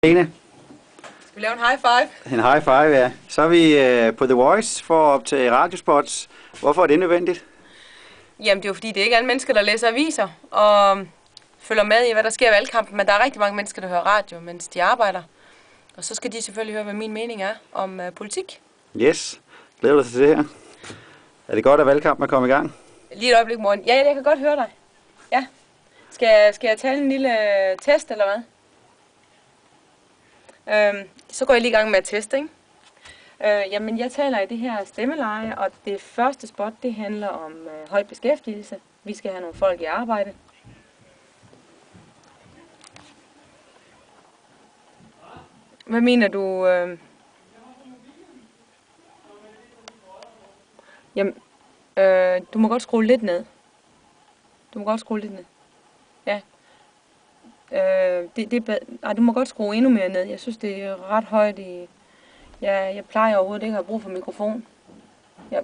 Lene, Skal vi lave en high five? en high five, ja. Så er vi på The Voice for at optage radiospots. Hvorfor er det nødvendigt? Jamen, det er jo fordi, det er ikke alle mennesker, der læser aviser og følger med i, hvad der sker i valgkampen, men der er rigtig mange mennesker, der hører radio, mens de arbejder. Og så skal de selvfølgelig høre, hvad min mening er om politik. Yes, glæder du dig til det her? Er det godt, at valgkampen er kommet i gang? Lige et øjeblik, morgen. Ja, jeg kan godt høre dig. Ja. Skal jeg tale en lille test, eller hvad? Så går jeg lige i gang med at teste, ikke? Jamen, jeg taler i det her stemmeleje, og det første spot, det handler om høj beskæftigelse. Vi skal have nogle folk i arbejde. Hvad mener du? Jamen, du må godt skrue lidt ned. Ja. Du må godt skrue endnu mere ned. Jeg synes, det er ret højt i... Jeg plejer overhovedet ikke at have brug for mikrofon. Ja.